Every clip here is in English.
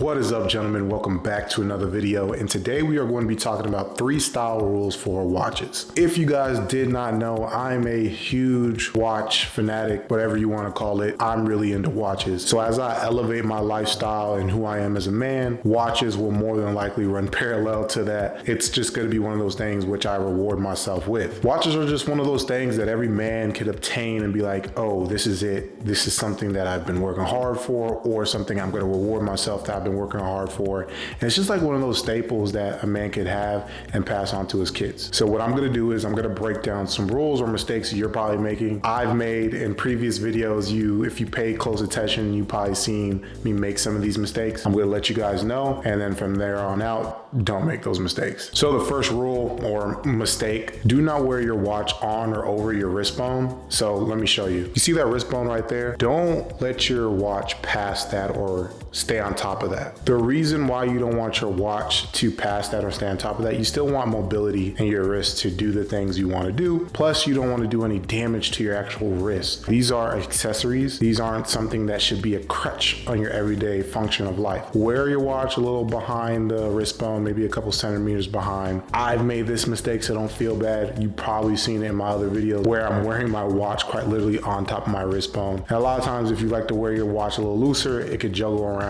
What is up, gentlemen? Welcome back to another video, and today we are going to be talking about 3 style rules for watches. If you guys did not know, I'm a huge watch fanatic, whatever you want to call it. I'm really into watches. So as I elevate my lifestyle and who I am as a man, watches will more than likely run parallel to that. It's just going to be one of those things which I reward myself with. Watches are just one of those things that every man could obtain and be like, oh, this is it. This is something that I've been working hard for, or something I'm going to reward myself that I've been working hard for. And it's just like one of those staples that a man could have and pass on to his kids. So what I'm going to do is I'm going to break down some rules or mistakes you're probably making. I've made in previous videos. If you pay close attention, you probably seen me make some of these mistakes. I'm going to let you guys know, and then from there on out, don't make those mistakes. So the first rule or mistake: do not wear your watch on or over your wrist bone. So let me show you. You see that wrist bone right there? Don't let your watch pass that or stay on top of that. The reason why you don't want your watch to pass that or stay on top of that, you still want mobility in your wrist to do the things you want to do. Plus, you don't want to do any damage to your actual wrist. These are accessories. These aren't something that should be a crutch on your everyday function of life. Wear your watch a little behind the wrist bone, maybe a couple centimeters behind. I've made this mistake, so don't feel bad. You've probably seen it in my other videos where I'm wearing my watch quite literally on top of my wrist bone. And a lot of times, if you like to wear your watch a little looser, it could juggle around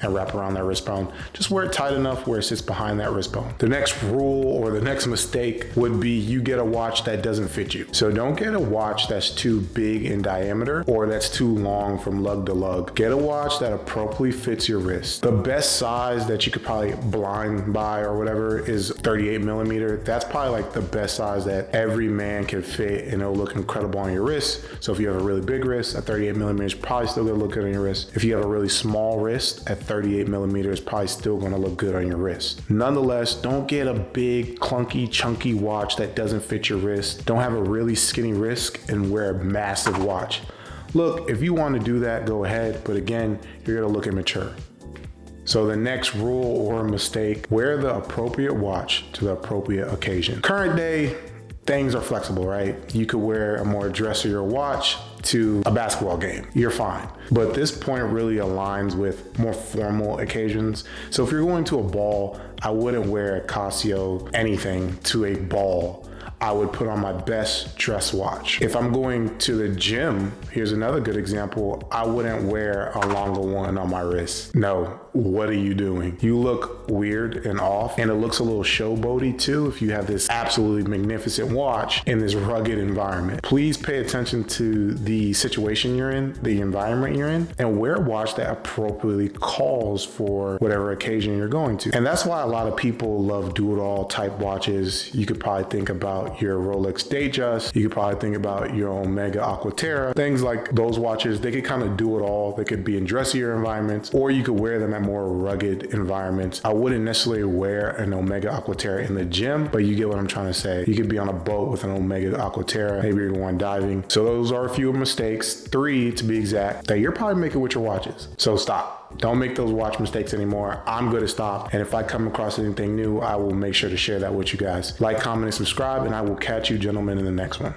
and wrap around that wrist bone. Just wear it tight enough where it sits behind that wrist bone. The next rule or the next mistake would be you get a watch that doesn't fit you. So don't get a watch that's too big in diameter or that's too long from lug to lug. Get a watch that appropriately fits your wrist. The best size that you could probably blind buy or whatever is 38 millimeter. That's probably like the best size that every man can fit, and it'll look incredible on your wrist. So if you have a really big wrist, a 38 millimeter is probably still gonna look good on your wrist. If you have a really small wrist, at 38 millimeters, probably still gonna look good on your wrist. Nonetheless, don't get a big, clunky, chunky watch that doesn't fit your wrist. Don't have a really skinny wrist and wear a massive watch. Look, if you want to do that, go ahead, but again, you're gonna look immature. So the next rule or mistake: wear the appropriate watch to the appropriate occasion. Current day, things are flexible, right? You could wear a more dressier watch to a basketball game. You're fine. But this point really aligns with more formal occasions. So if you're going to a ball, I wouldn't wear a Casio anything to a ball. I would put on my best dress watch. If I'm going to the gym, here's another good example, I wouldn't wear a longer one on my wrist. No, what are you doing? You look weird and off, and it looks a little showboaty too if you have this absolutely magnificent watch in this rugged environment. Please pay attention to the situation you're in, the environment you're in, and wear a watch that appropriately calls for whatever occasion you're going to. And that's why a lot of people love do-it-all type watches. You could probably think about your Rolex Datejust. You could probably think about your Omega Aquaterra. Things like those watches, they could kind of do it all. They could be in dressier environments, or you could wear them at more rugged environments. I wouldn't necessarily wear an Omega Aquaterra in the gym, but you get what I'm trying to say. You could be on a boat with an Omega Aquaterra. Maybe you're going diving. So those are a few mistakes, 3 to be exact, that you're probably making with your watches. So stop. Don't make those watch mistakes anymore. I'm going to stop. And if I come across anything new, I will make sure to share that with you guys. Like, comment, and subscribe, and I will catch you gentlemen in the next one.